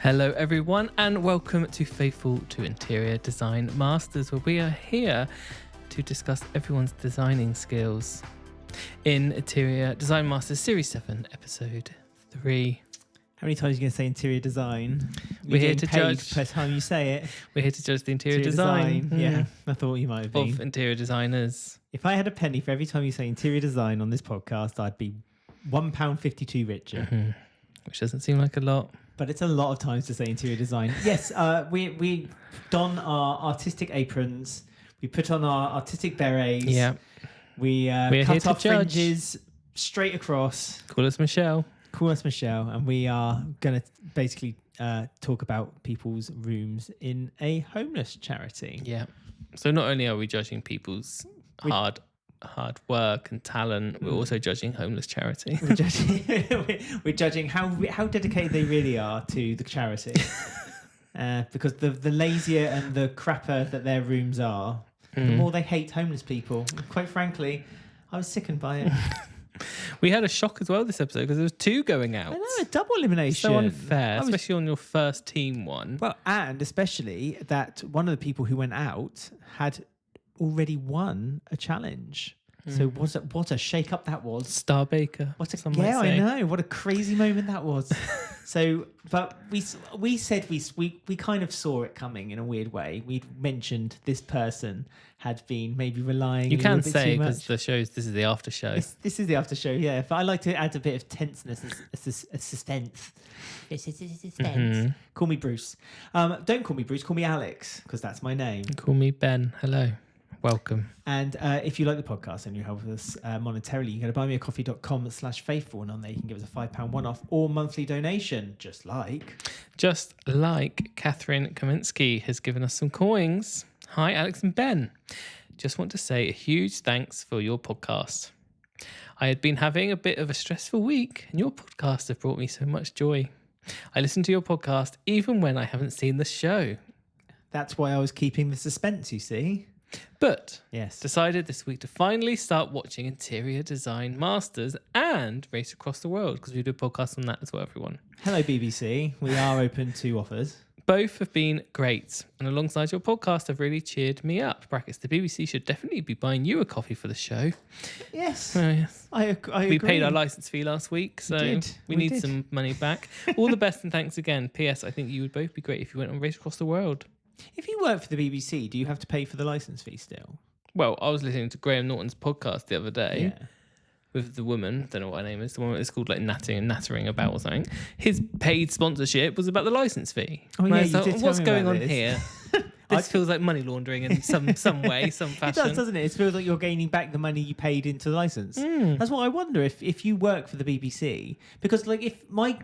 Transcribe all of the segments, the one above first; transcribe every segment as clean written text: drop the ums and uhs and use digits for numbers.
Hello everyone and welcome to Faithful to Interior Design Masters, where we are here to discuss everyone's designing skills in Interior Design Masters Series 7, Episode 3. How many times are you going to say interior design? We're here to judge per time you say it. We're here to judge the interior design. Yeah, I thought you might have been. Of interior designers. If I had a penny for every time you say interior design on this podcast, I'd be £1.52 richer. Mm-hmm. Which doesn't seem like a lot. But it's a lot of times to say interior design. Yes, we don our artistic aprons. We put on our artistic berets. Yeah. We cut our fringes straight across. Call us Michelle. And we are going to basically talk about people's rooms in a homeless charity. Yeah. So not only are we judging people's hard work and talent, we're also judging homeless charity. We're judging how dedicated they really are to the charity. Because the lazier and the crapper that their rooms are, the more they hate homeless people. And quite frankly, I was sickened by it. We had a shock as well this episode because there was 2 going out. I know, a double elimination. So unfair, especially on your first team one. Well, and especially that one of the people who went out had already won a challenge. So what a shake up that was. Star Baker. I know. What a crazy moment that was. So, but we said we kind of saw it coming in a weird way. We mentioned this person had been maybe relying. You a can little bit say too because much. the show's this is the after show. This is the after show, yeah. But I like to add a bit of tenseness, a suspense. Suspense. Call me Bruce. Don't call me Bruce. Call me Alex because that's my name. Call me Ben. Hello. Welcome. And if you like the podcast and you help us monetarily, you can go to buymeacoffee.com/faithful, and on there you can give us a £5 one-off or monthly donation, just like Catherine Kaminsky has given us some coins. Hi, Alex and Ben. Just want to say a huge thanks for your podcast. I had been having a bit of a stressful week, and your podcast have brought me so much joy. I listen to your podcast even when I haven't seen the show. That's why I was keeping the suspense, you see. But yes, decided this week to finally start watching Interior Design Masters and Race Across the World, because we do a podcast on that as well, everyone. Hello, BBC. We are open to offers. Both have been great, and alongside your podcast have really cheered me up. Brackets, the BBC should definitely be buying you a coffee for the show. Yes. Yes. I agree. We paid our licence fee last week, so we need some money back. All the best and thanks again. P.S. I think you would both be great if you went on Race Across the World. If you work for the BBC, do you have to pay for the licence fee still? Well, I was listening to Graham Norton's podcast the other day. Yeah. With the woman, don't know what her name is, the one that's called like nattering about or something. His paid sponsorship was about the license fee. Oh yeah, you did what's going on this. Here? This feels like money laundering in some way, some fashion. It does, doesn't it? It feels like you're gaining back the money you paid into the license. That's what I wonder if you work for the BBC, because like if my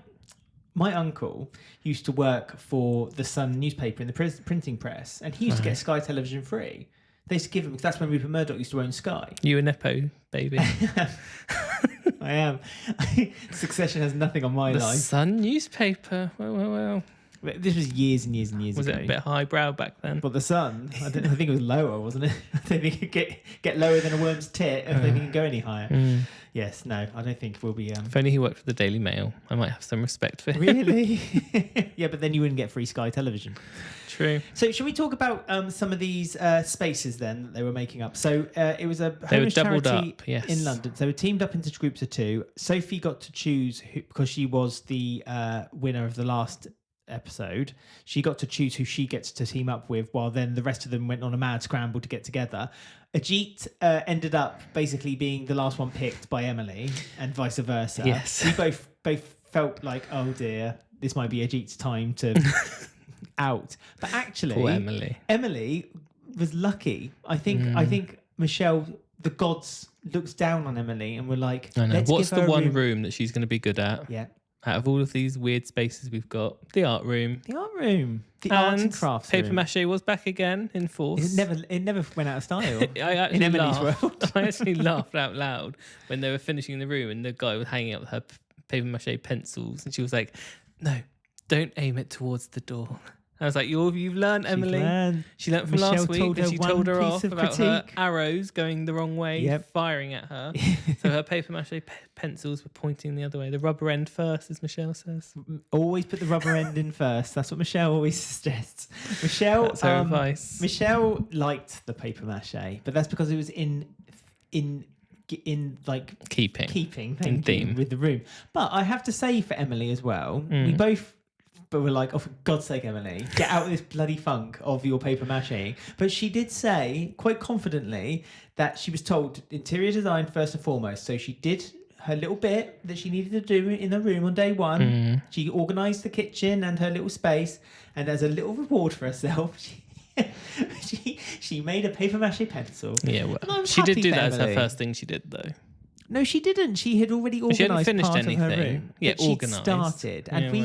uncle used to work for the Sun newspaper in the printing press, and he used to get Sky Television free. They used to give him, because that's when Rupert Murdoch used to own Sky. You a Nepo baby. I am. Succession has nothing on my the life. Sun newspaper. Well. This was years and years and years was ago. Was it a bit highbrow back then? But the Sun, I think it was lower, wasn't it? I don't think it could get lower than a worm's tit. I don't think it can go any higher. Yes, no, I don't think we'll be... If only he worked for the Daily Mail, I might have some respect for him. Really? Yeah, but then you wouldn't get free Sky Television. True. So should we talk about some of these spaces then that they were making up? So it was a homeless charity in London. So they were teamed up into groups of 2. Sophie got to choose because she was the winner of the last episode. She got to choose who she gets to team up with, while then the rest of them went on a mad scramble to get together. Ajit ended up basically being the last one picked by Emily, and vice versa. Yes. We both felt like, oh dear, this might be Ajit's time to out. But actually, poor Emily was lucky. I think Michelle, the gods, looks down on Emily and were like, I know. Let's what's give her the one room. room that she's going to be good at? Yeah. Out of all of these weird spaces we've got, the art room. The art room. The arts and crafts paper room. mache was back again in force. It never went out of style. In Emily's world. I actually laughed out loud when they were finishing the room and the guy was hanging up her paper mache pencils, and she was like, "No, don't aim it towards the door. I was like, you've learned, Emily. She learned from Michelle last week that she told her off about her critique. arrows going the wrong way, firing at her. So her paper mache pencils were pointing the other way. The rubber end first, as Michelle says. Always put the rubber end in first. That's what Michelle always suggests. That's her advice. Michelle liked the paper mache, but that's because it was in like keeping in theme with the room. But I have to say for Emily as well, we both. But we're like, oh, for God's sake, Emily, get out of this bloody funk of your paper mache. But she did say, quite confidently, that she was told interior design first and foremost. So she did her little bit that she needed to do in the room on day one. She organised the kitchen and her little space. And as a little reward for herself, she made a paper mache pencil. Yeah, well, she did do that as her first thing she did, though. No, she didn't. She had already organised part of her room. Yeah, organised. Started, and we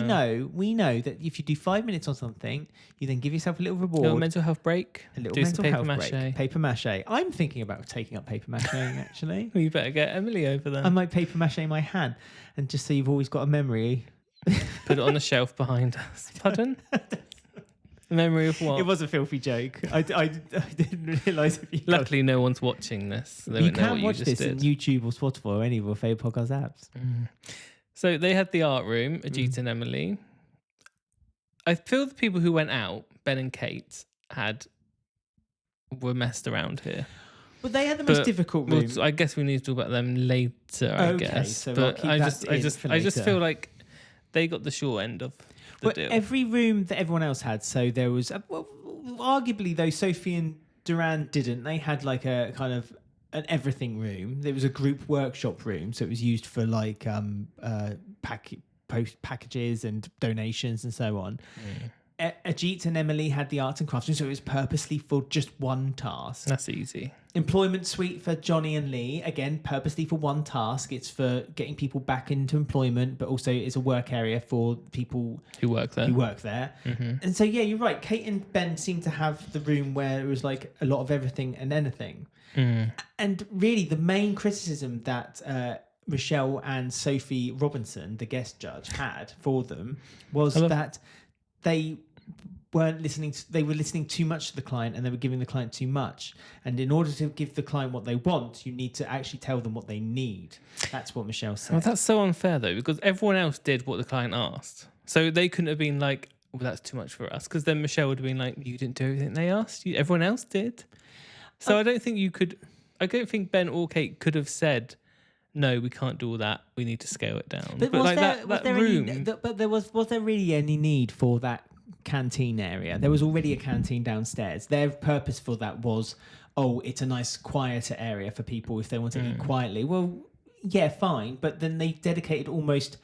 know that if you do 5 minutes on something, you then give yourself a little reward. A little mental health break. A little mental health break. Paper mache. I'm thinking about taking up paper mache actually. Well, you better get Emily over there. I might paper mache my hand, and just so you've always got a memory. Put it on the shelf behind us. Pardon? Memory of what? It was a filthy joke. I didn't realise if you. Luckily, no one's watching this. So you can't watch this on YouTube or Spotify or any of your favourite podcast apps. So they had the art room, Ajit and Emily. I feel the people who went out, Ben and Kate, were messed around here. But they had the most difficult room. I guess we need to talk about them later. I guess. So but I just feel like they got the short end of. Every room that everyone else had, so there was arguably though Sophie and Duran didn't. They had like a kind of an everything room. There was a group workshop room, so it was used for like post packages and donations and so on. Ajit and Emily had the arts and crafts room, so it was purposely for just one task. That's easy. Employment suite for Johnny and Lee, again, purposely for one task. It's for getting people back into employment, but also it's a work area for people who work there. And so, yeah, you're right. Kate and Ben seem to have the room where it was like a lot of everything and anything. And really, the main criticism that Michelle and Sophie Robinson, the guest judge, had for them was that they weren't listening. They were listening too much to the client, and they were giving the client too much. And in order to give the client what they want, you need to actually tell them what they need. That's what Michelle said. Well, that's so unfair though, because everyone else did what the client asked, so they couldn't have been like, "Well, that's too much for us," because then Michelle would have been like, "You didn't do everything they asked. Everyone else did." So I don't think you could. I don't think Ben or Kate could have said, "No, we can't do all that. We need to scale it down." But was there really any need for that canteen area? There was already a canteen downstairs. Their purpose for that was, it's a nice quieter area for people if they want to eat quietly. Well, yeah, fine, but then they dedicated almost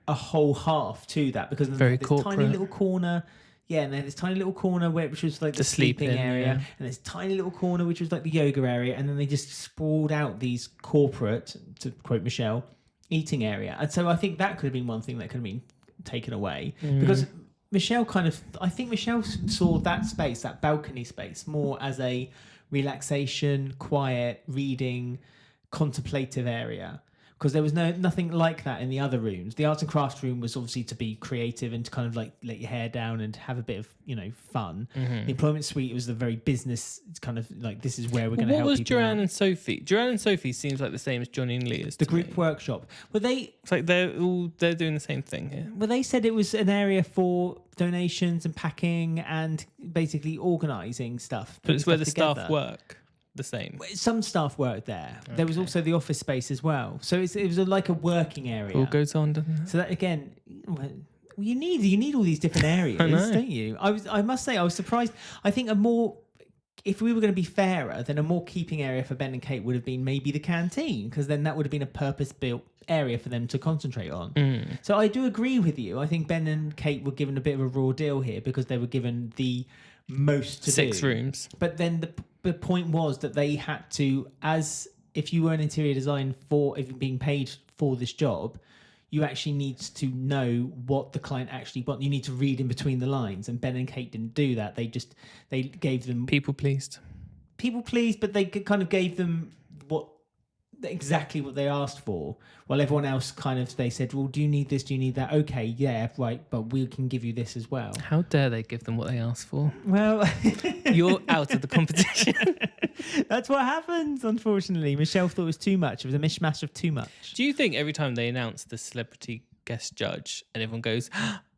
a whole half to that, because Very this corporate. tiny little corner. Yeah, and then this tiny little corner which was like the sleeping area, and this tiny little corner which was like the yoga area, and then they just sprawled out these corporate, to quote Michelle, eating area. And so I think that could have been one thing that could have been taken away, because Michelle I think Michelle saw that space, that balcony space, more as a relaxation, quiet, reading, contemplative area. Because there was nothing like that in the other rooms. The arts and crafts room was obviously to be creative and to kind of like let your hair down and have a bit of, fun. The employment suite was the very business. It's kind of like, this is where we're going to help people. What was Duran and Sophie? Duran and Sophie seems like the same as Johnny and Lee. The group workshop. It's like they're doing the same thing here. Well, they said it was an area for donations and packing and basically organising stuff. But it's where the staff work. The same. Some staff worked there. Okay. There was also the office space as well. So it was like a working area. All goes on, doesn't it? So that again, you need all these different areas, don't you? I must say I was surprised. I think if we were going to be fairer, then a more keeping area for Ben and Kate would have been maybe the canteen, because then that would have been a purpose-built area for them to concentrate on. So I do agree with you. I think Ben and Kate were given a bit of a raw deal here because they were given the most to 6 do. rooms. But then the point was that they had to, as if you were an interior design if you're being paid for this job, you actually need to know what the client actually wants. You need to read in between the lines. And Ben and Kate didn't do that. They gave them people pleased, but they kind of gave them what exactly what they asked for, while everyone else they said, well, do you need this, do you need that? Okay, yeah, right, but we can give you this as well. How dare they give them what they asked for? Well, you're out of the competition. That's what happens, unfortunately. Michelle thought it was too much. It was a mishmash of too much. Do you think every time they announce the celebrity guest judge and everyone goes,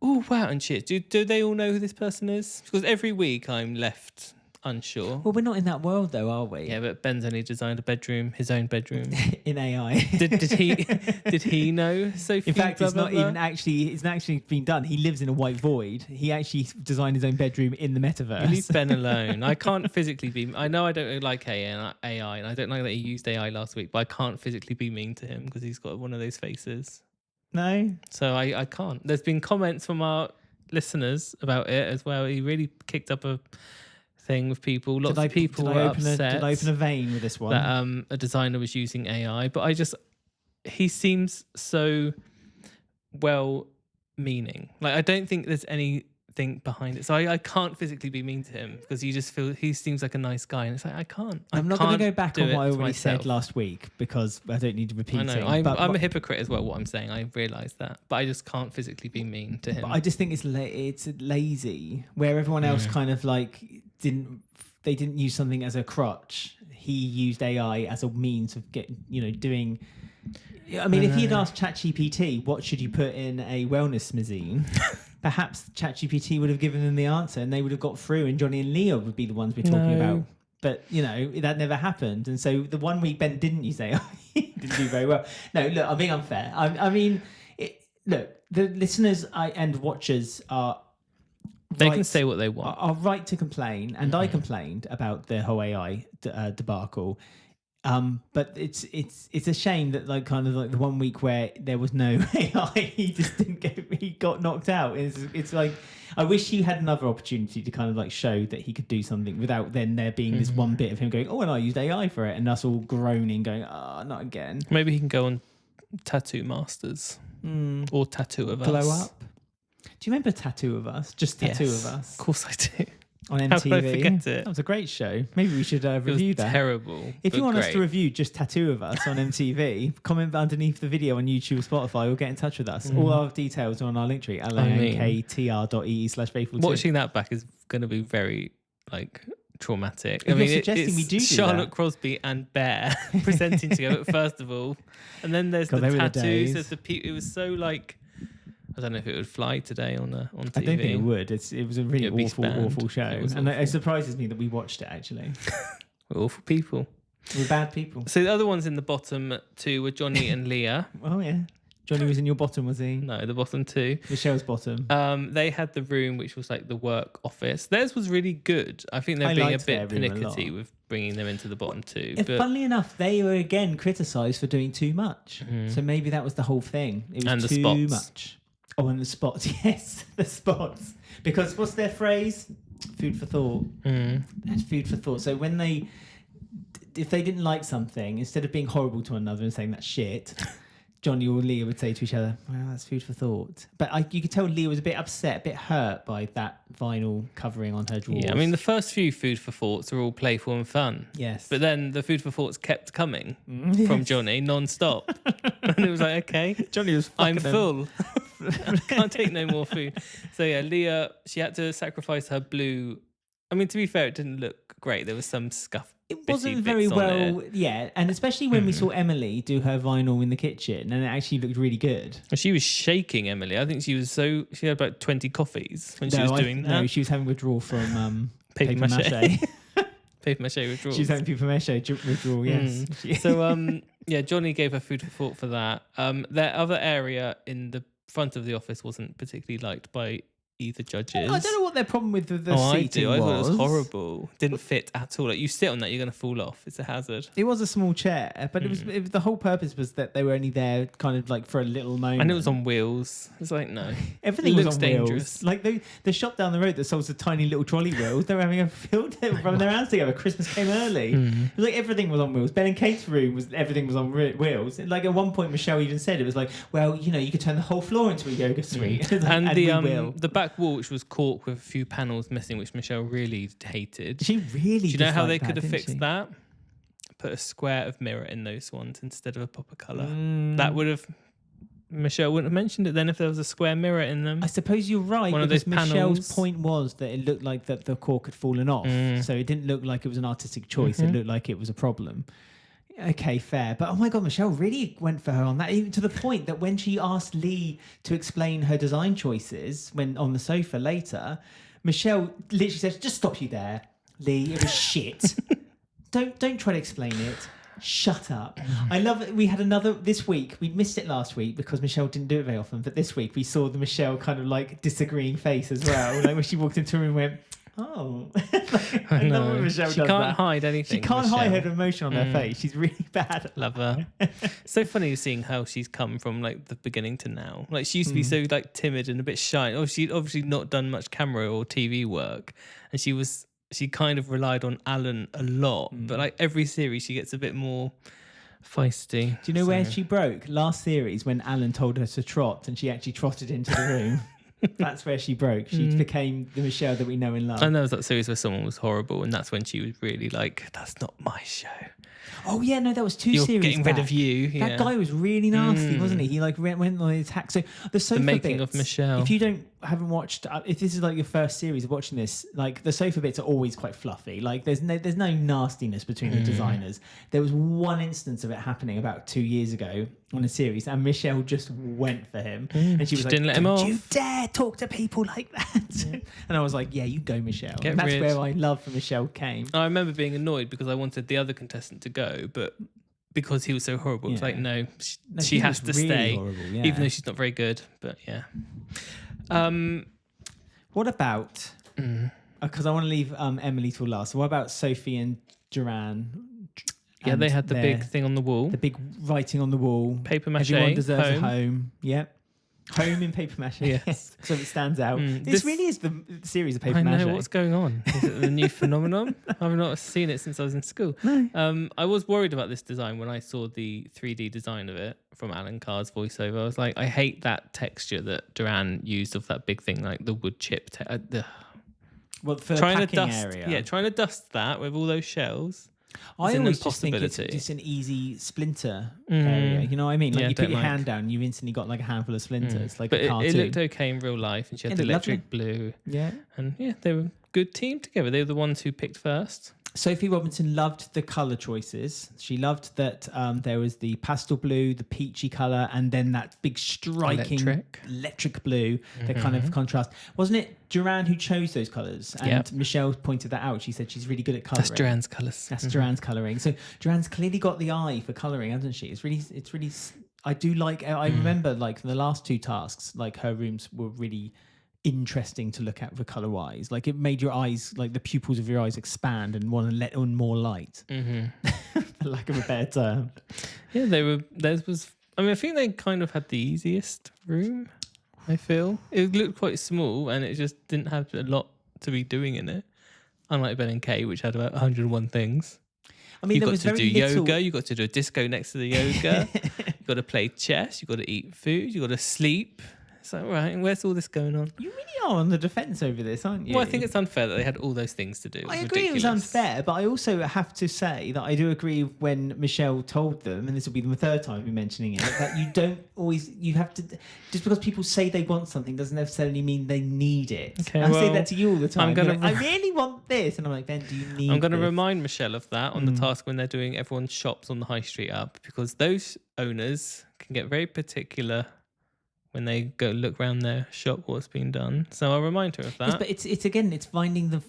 oh wow, and shit, do they all know who this person is? Because every week I'm left unsure. Well, we're not in that world though, are we? Yeah, but Ben's only designed a bedroom, his own bedroom. In AI. Did he know Sophie? In fact, it's actually been done. He lives in a white void. He actually designed his own bedroom in the metaverse. You leave Ben alone. I can't physically be. I know I don't like AI, and I don't like that he used AI last week, but I can't physically be mean to him because he's got one of those faces. No. So I can't. There's been comments from our listeners about it as well. He really kicked up a thing with people. Lots of people were upset. Did I open a vein with this one? That a designer was using AI, but he seems so well-meaning. Like I don't think there's anything behind it. So I can't physically be mean to him because you just feel he seems like a nice guy, and it's like I can't. I'm not going to go back on what I already said last week because I don't need to repeat it. I know. I'm a hypocrite as well. What I'm saying, I realise that, but I just can't physically be mean to him. But I just think it's lazy, where everyone else kind of like didn't use something as a crutch. He used AI as a means of doing. I mean, if he had asked ChatGPT, what should you put in a wellness magazine? Perhaps ChatGPT would have given them the answer and they would have got through, and Johnny and Leah would be the ones we're talking about. But, that never happened. And so the one week Ben didn't use AI, he didn't do very well. No, look, I'm being unfair. Look, the listeners and watchers are... They can say what they want. Are right to complain. And I complained about the whole AI debacle. But it's a shame that the 1 week where there was no AI, he got knocked out. It's like I wish he had another opportunity to show that he could do something without then there being this one bit of him going, oh, and I used AI for it, and us all groaning, going, not again. Maybe he can go on Tattoo Masters or Tattoo of Us. Blow up. Do you remember Tattoo of Us? Just Tattoo of Us. Of course I do. On MTV. How could I forget it? That was a great show. Maybe we should review that. Terrible. If you want us to review Just Tattoo of Us on MTV, comment underneath the video on YouTube or Spotify, or get in touch with us. All our details are on our link tree, linktr.ee/faithful2. Watching that back is going to be very traumatic. You're suggesting we do Charlotte that. Crosby and Bear presenting together at festival, and then there's the tattoos. There's it was so I don't know if it would fly today on TV. I don't think it would. It was a really awful show. And it surprises me that we watched it, actually. We're awful people. We're bad people. So the other ones in the bottom two were Johnny and Leah. Oh, yeah. Johnny was in your bottom, was he? No, the bottom two. Michelle's bottom. They had the room, which was the work office. Theirs was really good. I think they're being a bit pernickety with bringing them into the bottom two. But funnily enough, they were again criticised for doing too much. So maybe that was the whole thing. It was too much. Oh, and the spots. Yes, the spots. Because what's their phrase? Food for thought. That's food for thought. So if they didn't like something, instead of being horrible to one another and saying that's shit, Johnny or Leah would say to each other, well, that's food for thought. But you could tell Leah was a bit upset, a bit hurt by that vinyl covering on her drawers. Yeah, I mean, the first few food for thoughts are all playful and fun. Yes. But then the food for thoughts kept coming from Johnny non-stop. And it was like, okay, Johnny was I'm full. I can't take no more food. So yeah, Leah, she had to sacrifice her blue. I mean, to be fair, it didn't look great. There was some scuff. It wasn't very well, yeah. And especially when we saw Emily do her vinyl in the kitchen, and it actually looked really good. She was shaking, Emily. I think she had about 20 coffees when she was doing that. No, she was having withdrawal from paper mache. Paper mache withdrawal. She was having paper mache withdrawal, yes. So, Johnny gave her food for thought for that. Their other area in the front of the office wasn't particularly liked by either judges. I don't know what their problem with the seating I thought it was horrible. Didn't fit at all. You sit on that, you're going to fall off. It's a hazard. It was a small chair, but it was the whole purpose was that they were only there kind of for a little moment. And it was on wheels. It's no. Everything was on dangerous. Wheels. The shop down the road that sells the tiny little trolley wheels, they were having a field day rubbing their hands together. Christmas came early. It was everything was on wheels. Ben and Kate's room everything was on wheels. At one point, Michelle even said it was well, you could turn the whole floor into a yoga suite. And the back wall, which was cork with a few panels missing, which Michelle really hated. She really. Do you know how they could have fixed that? put a square of mirror in those ones instead of a pop of colour. That would have... Michelle wouldn't have mentioned it then if there was a square mirror in them. I suppose you're right. One of those Michelle's panels. point was that it looked like that the cork had fallen off. So it didn't look like it was an artistic choice. It looked like it was a problem. Okay, fair. But oh my God, Michelle really went for her on that, even to the point that when she asked Lee to explain her design choices when on the sofa later, Michelle literally says, just stop you there, Lee. It was shit. Don't try to explain it. Shut up. I love it. We had another this week. We missed it last week because Michelle didn't do it very often. But this week we saw the Michelle kind of like disagreeing face as well. Like when she walked into a room and went, oh. I love when Michelle does that. She can't hide anything. She can't hide her emotion on her face. She's really bad. Love her. So funny seeing how she's come from like the beginning to now. Like she used to be so like timid and a bit shy. Oh, she'd obviously not done much camera or TV work. And she kind of relied on Alan a lot, but like every series she gets a bit more feisty. Do you know where she broke? Last series when Alan told her to trot and she actually trotted into the room. That's where she broke. She became the Michelle that we know and love. And there was that series where someone was horrible and that's when she was really like, that's not my show. Oh yeah, no, that was two You're series getting back. rid of you. That guy was really nasty, wasn't he? He like went on the attack. So the sofa The making bits, of Michelle. If you haven't watched, if this is like your first series of watching this, like the sofa bits are always quite fluffy. Like there's no nastiness between the designers. There was one instance of it happening about 2 years ago on a series, and Michelle just went for him, and she was like, didn't let him off. "Don't you dare talk to people like that!" And I was like, "Yeah, you go, Michelle." Get And that's rid. where my love for Michelle came. I remember being annoyed because I wanted the other contestant to go, but because he was so horrible, it's like, no, she has to really stay, horrible, yeah. even though she's not very good. But yeah. What about? Because I want to leave Emily till last. So what about Sophie and Duran? Yeah, they had the big thing on the wall. The big writing on the wall. Paper mache. Everyone deserves home. a home. Yep. Home in paper mache. Yes. So it stands out. This really is the series of paper I mache. know what's going on. Is it the new phenomenon? I've not seen it since I was in school. No. I was worried about this design when I saw the 3D design of it from Alan Carr's voiceover. I was like, I hate that texture that Duran used of that big thing, like the wood chip. Well, for trying the to packing dust, area. yeah, trying to dust that with all those shells. I an always just think it's impossibility. just an easy splinter area. You know what I mean? Like Yeah, you put your don't hand down, you instantly got like a handful of splinters, like But a cartoon. it looked okay in real life, and she had It the looked electric blue. Yeah. And yeah, they were a good team together. They were the ones who picked first. Sophie Robinson loved the colour choices. She loved that there was the pastel blue, the peachy colour, and then that big striking electric blue that kind of contrast. Wasn't it Duran who chose those colours? And Michelle pointed that out. She said she's really good at colouring. That's Duran's colours. That's Duran's colouring. So Duran's clearly got the eye for colouring, hasn't she? It's really. I do like. I remember like the last two tasks, like her rooms were really interesting to look at for color wise. Like it made your eyes, like the pupils of your eyes expand and want to let on more light, for lack of a better term. Yeah, I think they kind of had the easiest room. I feel it looked quite small and it just didn't have a lot to be doing in it, unlike Ben and Kay, which had about 101 things. I mean, you got to do little... yoga, you got to do a disco next to the yoga, you got to play chess, you got to eat food, you got to sleep. It's like, right, where's all this going on? You really are on the defence over this, aren't you? Well, I think it's unfair that they had all those things to do. I agree it was unfair, but I also have to say that I do agree when Michelle told them, and this will be the third time we're mentioning it, that you don't always, you have to, just because people say they want something doesn't necessarily mean they need it. Okay, I say that to you all the time. I really want this. And I'm like, Ben, do you need I'm going to this? remind Michelle of that on the task when they're doing everyone's shops on the high street up, because those owners can get very particular when they go look around their shop what's been done. So I'll remind her of that. Yes, but it's again, it's finding the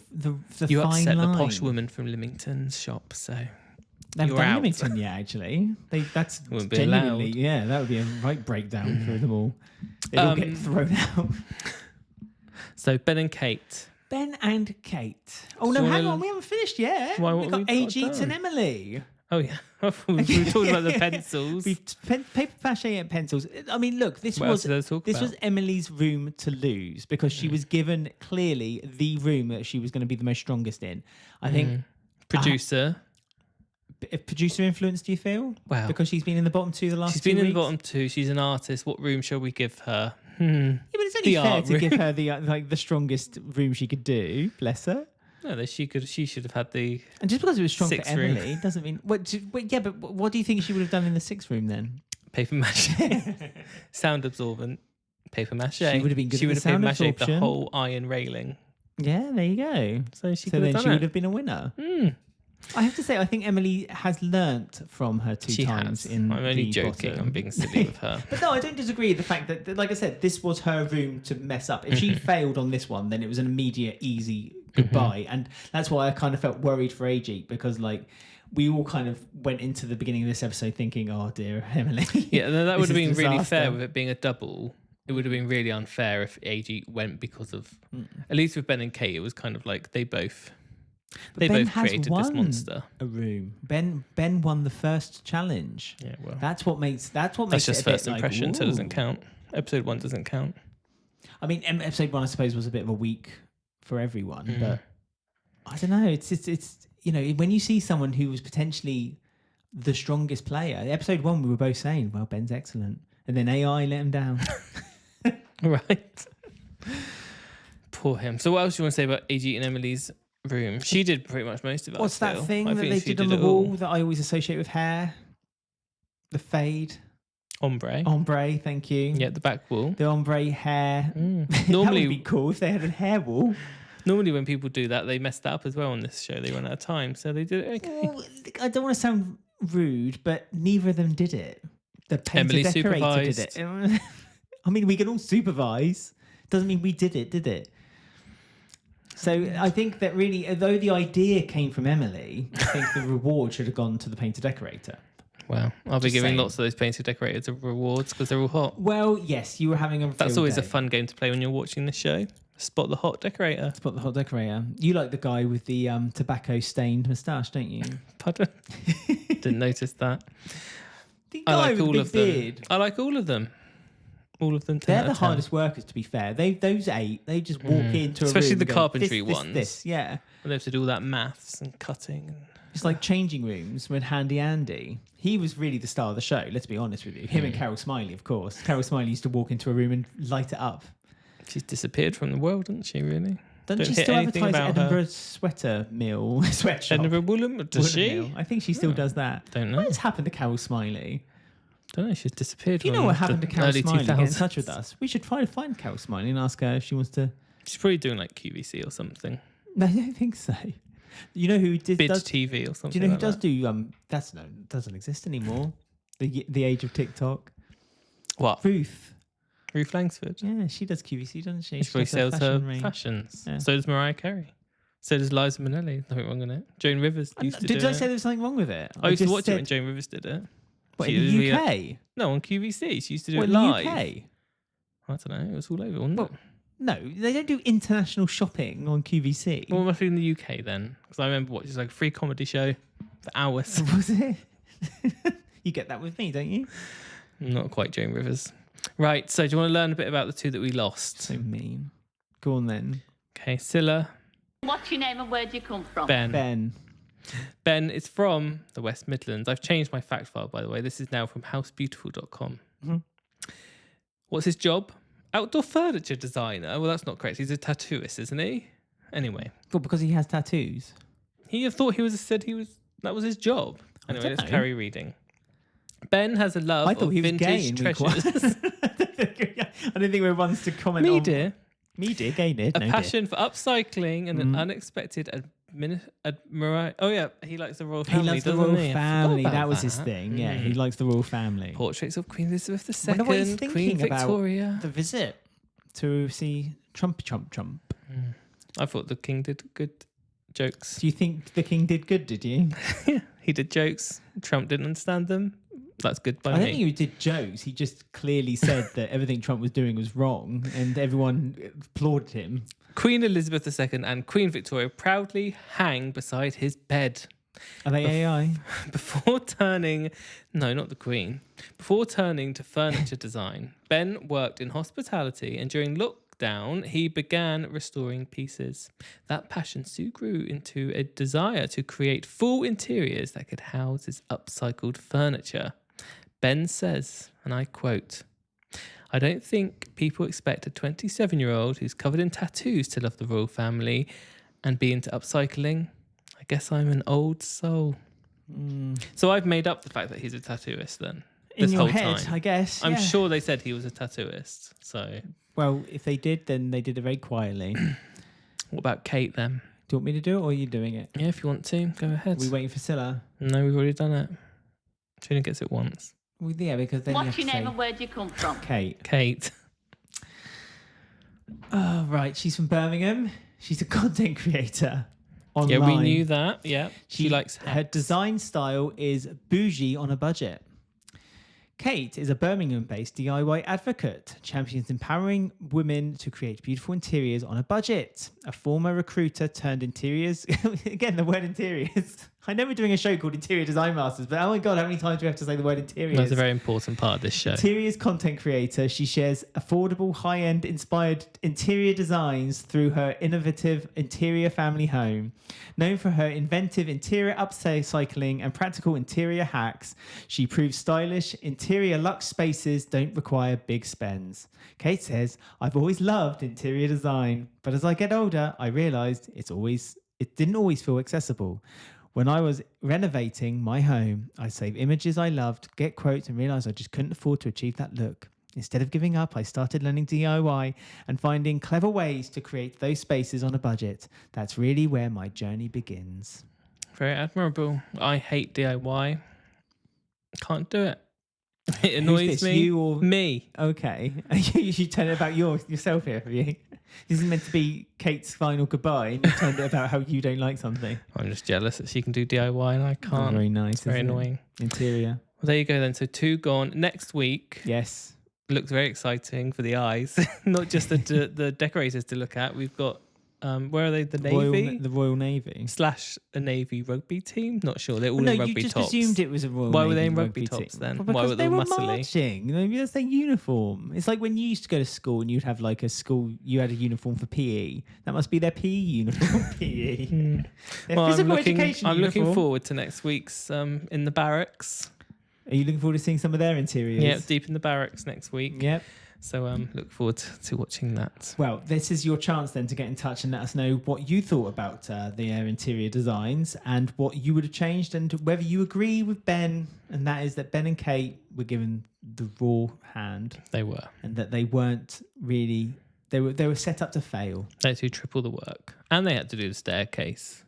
you fine upset line. the posh woman from Lymington's shop, so They've you're done out. Lymington, yeah, actually. That's Wouldn't be genuinely, allowed. yeah, that would be a right breakdown for them all. They'd all get thrown out. So Ben and Kate. Ben and Kate. Oh no, hang on, we haven't finished yet. We've got Ajit and Emily. Oh yeah, we were talking about the pencils. Paper mache and pencils. I mean, look, this was Emily's room to lose because she was given clearly the room that she was going to be the most strongest in. I think producer. Producer influence, do you feel? Wow. Because she's been in the bottom two the last 2 weeks. She's been in the bottom two. She's an artist. What room shall we give her? Yeah, but it's only fair to give her the strongest room she could do. Bless her. No, she should have had the. And just because it was strong for sixth room. Emily doesn't mean. But what do you think she would have done in the 6th room then? Paper mache. Sound absorbent. Paper mache. She would have been good She at would the have paper sound mache absorption. the whole iron railing. Yeah, there you go. So she would have been a winner. Mm. I have to say, I think Emily has learnt from her two times in I'm only the joking. bottom. I'm being silly with her. But no, I don't disagree with the fact that, like I said, this was her room to mess up. If she failed on this one, then it was an immediate, easy goodbye. And that's why I kind of felt worried for AG, because like we all kind of went into the beginning of this episode thinking, oh dear, Emily. Yeah, that would have been really disaster. fair with it being a double. It would have been really unfair if AG went because of, at least with Ben and Kate, it was kind of like they both created this monster. A room. Ben won the first challenge. Yeah, well, that's what makes that's just it a first bit impression, like, so it doesn't count. Episode 1 doesn't count. I mean, episode 1, I suppose, was a bit of a week for everyone, but I don't know. It's when you see someone who was potentially the strongest player. Episode 1, we were both saying, well, Ben's excellent, and then AI let him down. Right. Poor him. So what else do you want to say about AG and Emily's room? She did pretty much most of it. What's that thing that they did on the wall that I always associate with hair? The fade. Ombre, thank you. Yeah, the back wall. The ombre hair. Normally, that would be cool if they had a hair wall. Normally when people do that, they mess that up as well on this show. They run out of time, so they did it okay. Well, I don't want to sound rude, but neither of them did it. The painter Emily decorator supervised. did it. I mean, we can all supervise. Doesn't mean we did it? So I think that really, although the idea came from Emily, I think the reward should have gone to the painter decorator. Well, I'll be giving lots of those painter decorators rewards because they're all hot. Well, yes, you were having a That's always a fun game to play when you're watching the show. Spot the hot decorator. Spot the hot decorator. You like the guy with the tobacco-stained moustache, don't you? Pardon? Didn't notice that. The guy I like with all the of big them. beard. I like all of them. All of them. They're the hardest workers, to be fair. Those 8, they just walk into a especially room the and go, carpentry this, ones. This, yeah. And they have to do all that maths and cutting. And... It's like changing rooms with Handy Andy. He was really the star of the show, let's be honest with you. Him and Carol Smiley, of course. Carol Smiley used to walk into a room and light it up. She's disappeared from the world, hasn't she, really? Doesn't she still advertise Edinburgh sweater mill, sweatshop? Edinburgh Woolen? Does she? Mill. I think she still does that. Don't know. What has happened to Carol Smiley? Don't know. She's disappeared. If you know what happened to Carol Smiley, 2000s. get in touch with us. We should try to find Carol Smiley and ask her if she wants to... She's probably doing like QVC or something. No, I don't think so. You know who does TV or something. Do you know who like does that? do doesn't exist anymore? The age of TikTok. What? Ruth Langsford. Yeah, she does QVC, doesn't she? She probably sells her range. fashions. Yeah. So does Mariah Carey. So does Liza Minnelli. Nothing wrong in it. Joan Rivers used to do it. Did I say there was something wrong with it? I used to watch it when Joan Rivers did it. What, in the UK? No, on QVC. She used to do it in live. the UK? I don't know. It was all over, wasn't it? No, they don't do international shopping on QVC. Well, must be in the UK then. Because I remember watching like a free comedy show for hours. Was it? You get that with me, don't you? Not quite Joan Rivers. Right, so do you want to learn a bit about the 2 that we lost? So mean. Go on then. Okay, Scylla. What's your name and where do you come from? Ben is from the West Midlands. I've changed my fact file, by the way. This is now from housebeautiful.com. Mm-hmm. What's his job? Outdoor furniture designer. Well, that's not correct. He's a tattooist, isn't he? Anyway. Well, because he has tattoos. He thought that was his job. Anyway, let's carry reading. Ben has a love of vintage treasures. I don't think we're ones to comment on... Me dear, gay dear. A passion for upcycling and an unexpected admiration. Oh yeah, he likes the royal family. He loves the royal family. That was his thing. Yeah, he likes the royal family. Portraits of Queen Elizabeth II, what he's Queen Victoria. About the visit to see Trump. I thought the king did good jokes. Do you think the king did good? Did you? Yeah, he did jokes. Trump didn't understand them. That's good by me. I don't think he did jokes. He just clearly said that everything Trump was doing was wrong, and everyone applauded him. Queen Elizabeth II and Queen Victoria proudly hang beside his bed. Are they AI? Before turning to furniture design, Ben worked in hospitality, and during lockdown, he began restoring pieces. That passion soon grew into a desire to create full interiors that could house his upcycled furniture. Ben says, and I quote, "I don't think people expect a 27-year-old who's covered in tattoos to love the royal family and be into upcycling. I guess I'm an old soul. So I've made up the fact that he's a tattooist then. In this your whole head, time. I guess. I'm yeah. sure they said he was a tattooist. So, Well, if they did, then they did it very quietly. what about Kate then? Do you want me to do it, or are you doing it? Yeah, if you want to, go ahead. Are we waiting for Scylla? No, we've already done it. She only gets it once. Well, yeah, because then you have What's your to name say and where do you come from? Kate. Oh, right. She's from Birmingham. She's a content creator online. Yeah, we knew that. Yeah, she likes hats. Her design style is bougie on a budget. Kate is a Birmingham-based DIY advocate, champions empowering women to create beautiful interiors on a budget. A former recruiter turned interiors... Again, the word interiors. I know we're doing a show called Interior Design Masters, but oh my God, how many times do we have to say the word interiors? That's a very important part of this show. Interiors content creator, she shares affordable, high-end inspired interior designs through her innovative interior family home. Known for her inventive interior upcycling and practical interior hacks, she proves stylish interior luxe spaces don't require big spends. Kate says, "I've always loved interior design, but as I get older, I realised it didn't always feel accessible. When I was renovating my home, I'd save images I loved, get quotes, and realised I just couldn't afford to achieve that look. Instead of giving up, I started learning DIY and finding clever ways to create those spaces on a budget. That's really where my journey begins." Very admirable. I hate DIY. Can't do it. It annoys Who's this, me. you or me? Okay. you turned it about yourself here, have you? This is meant to be Kate's final goodbye, and you turned it about how you don't like something. I'm just jealous that she can do DIY and I can't. Very nice. It's very isn't it? annoying. Interior. Well, there you go then. So 2 gone. Next week Yes. looks very exciting for the eyes. Not just the decorators to look at. We've got where are they? The Navy? The Royal Navy. / a Navy rugby team. Not sure. They're all No, in rugby you just tops. assumed it was a Royal Why Navy were they in rugby rugby tops team. then? Well, Why because were they they were muscly? marching. That's their uniform. It's like when you used to go to school and you'd have like a school, you had a uniform for PE. That must be their PE uniform. PE. Their Well, physical education I'm looking uniform. forward to next week's in the barracks. Are you looking forward to seeing some of their interiors? Yeah, deep in the barracks next week. Yep. So look forward to watching that. Well, this is your chance then to get in touch and let us know what you thought about their interior designs and what you would have changed, and whether you agree with Ben, and that is that Ben and Kate were given the raw hand. They were. And that they weren't really... They were set up to fail. They had to do triple the work. And they had to do the staircase.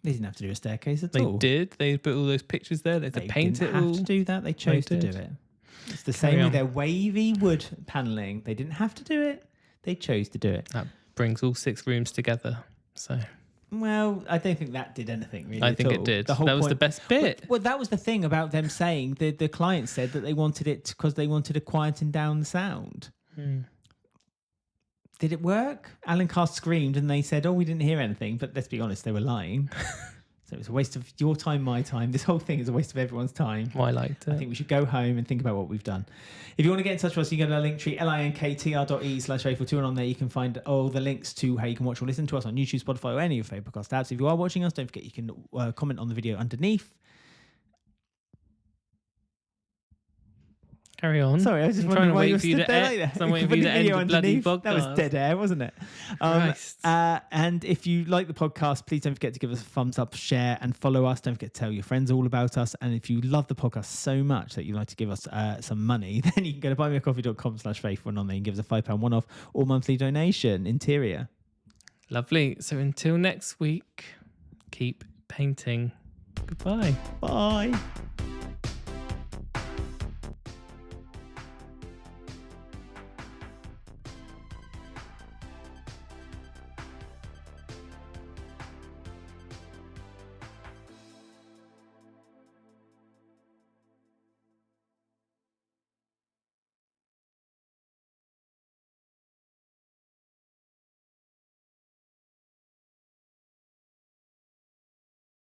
They didn't have to do a staircase at They all. did. They put all those pictures there. They had to paint didn't it all. have to do that. They chose to do did. it. It's the Carry same on. with their wavy wood paneling. They didn't have to do it. They chose to do it. That brings all 6 rooms together. So Well, I don't think that did anything really. I think at it all. did. The whole That was the point- best bit. Well, that was the thing about them saying the client said that they wanted it because they wanted to quieten down the sound. Did it work? Alan Carr screamed and they said, "Oh, we didn't hear anything." But let's be honest, they were lying. So it was a waste of your time, my time. This whole thing is a waste of everyone's time. Well, I liked it. I think we should go home and think about what we've done. If you want to get in touch with us, you can go to our link tree, linktr.ee/faithful2, and on there you can find all the links to how you can watch or listen to us on YouTube, Spotify, or any of your favourite podcast apps. If you are watching us, don't forget you can comment on the video underneath. Carry on. Sorry, I was just I'm wondering trying to why you wait for you stood to there end. like that. I'm waiting for you to end the bloody podcast. That was dead air, wasn't it? Christ. And if you like the podcast, please don't forget to give us a thumbs up, share, and follow us. Don't forget to tell your friends all about us. And if you love the podcast so much that you'd like to give us some money, then you can go to buymeacoffee.com/faithful, and on there you can give us a £5 one-off or monthly donation. Interior. Lovely. So until next week, keep painting. Goodbye. Bye.